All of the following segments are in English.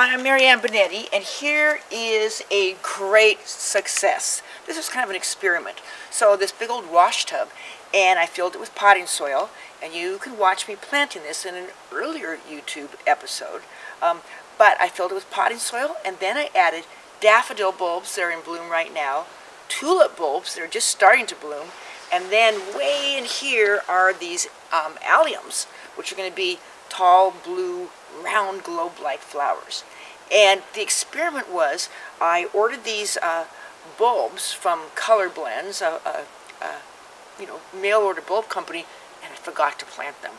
Hi, I'm Marianne Binetti, and here is a great success. This was kind of an experiment. So this big old wash tub, and I filled it with potting soil, and you can watch me planting this in an earlier YouTube episode. But I filled it with potting soil, and then I added daffodil bulbs that are in bloom right now, tulip bulbs that are just starting to bloom, and then way in here are these alliums, which are going to be tall, blue, round, globe-like flowers. And the experiment was, I ordered these bulbs from Color Blends, mail-order bulb company, and I forgot to plant them.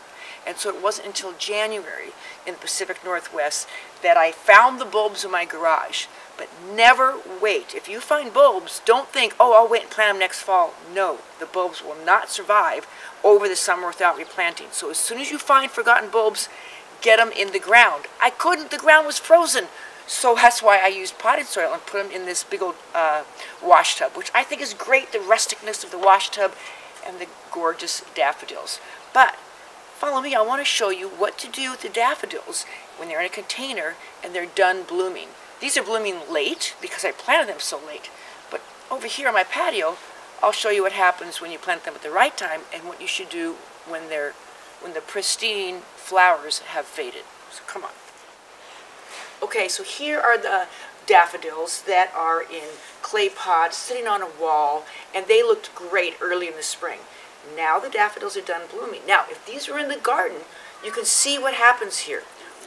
And so it wasn't until January in the Pacific Northwest that I found the bulbs in my garage. But never wait. If you find bulbs, don't think, oh, I'll wait and plant them next fall. No, the bulbs will not survive over the summer without replanting. So as soon as you find forgotten bulbs, get them in the ground. I couldn't, the ground was frozen. So that's why I used potted soil and put them in this big old wash tub, which I think is great, the rusticness of the wash tub and the gorgeous daffodils. But follow me, I want to show you what to do with the daffodils when they're in a container and they're done blooming. These are blooming late because I planted them so late. But over here on my patio, I'll show you what happens when you plant them at the right time and what you should do when the pristine flowers have faded. So come on. Okay, so here are the daffodils that are in clay pots sitting on a wall, and they looked great early in the spring. Now the daffodils are done blooming. Now, if these were in the garden, you can see what happens here.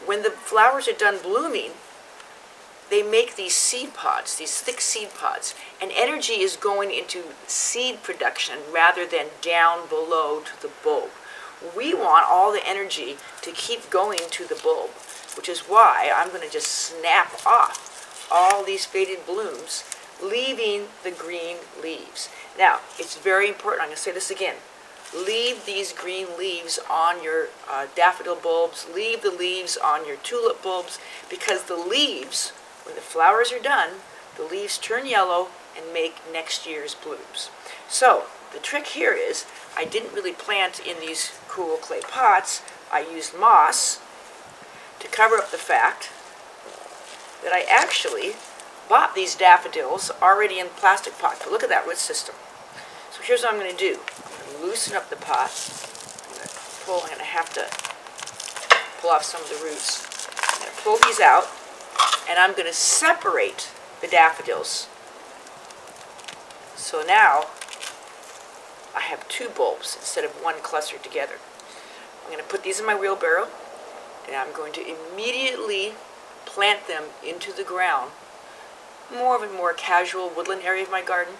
When the flowers are done blooming, they make these seed pods, these thick seed pods, and energy is going into seed production rather than down below to the bulb. We want all the energy to keep going to the bulb, which is why I'm going to just snap off all these faded blooms, leaving the green leaves. Now, it's very important, I'm going to say this again, leave these green leaves on your daffodil bulbs, leave the leaves on your tulip bulbs, because the leaves, when the flowers are done, the leaves turn yellow and make next year's blooms. So, the trick here is, I didn't really plant in these cool clay pots. I used moss to cover up the fact that I actually bought these daffodils already in plastic pots. But look at that root system. So here's what I'm going to do. I'm going to loosen up the pot. I'm going to have to pull off some of the roots. I'm going to pull these out, and I'm going to separate the daffodils. So now I have two bulbs instead of one clustered together. I'm going to put these in my wheelbarrow, and I'm going to immediately plant them into the ground, more of a more casual woodland area of my garden,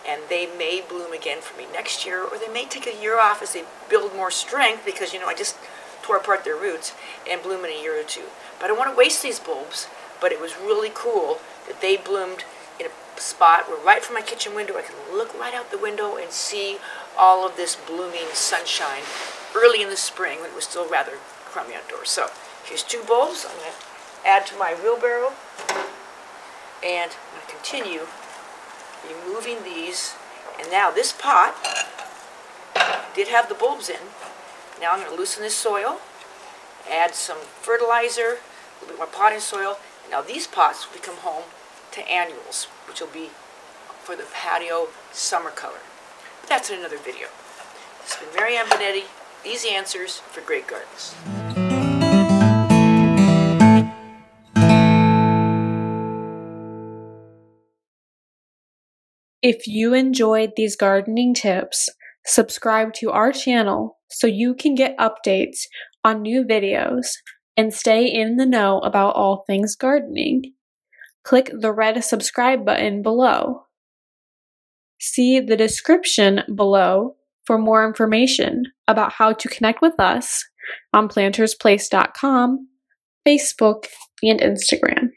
and they may bloom again for me next year, or they may take a year off as they build more strength because, I just tore apart their roots, and bloom in a year or two. But I don't want to waste these bulbs, but it was really cool that they bloomed in a spot where right from my kitchen window I can look right out the window and see all of this blooming sunshine early in the spring when it was still rather crummy outdoors. So here's two bulbs I'm going to add to my wheelbarrow, and I'm going to continue removing these. And now this pot did have the bulbs in. Now I'm going to loosen this soil, add some fertilizer, a little bit more potting soil, and now these pots will become home to annuals, which will be for the patio summer color. But that's in another video. This has been Marianne Binetti, Easy Answers for Great Gardens. If you enjoyed these gardening tips, subscribe to our channel so you can get updates on new videos and stay in the know about all things gardening. Click the red subscribe button below. See the description below for more information about how to connect with us on PlantersPlace.com, Facebook, and Instagram.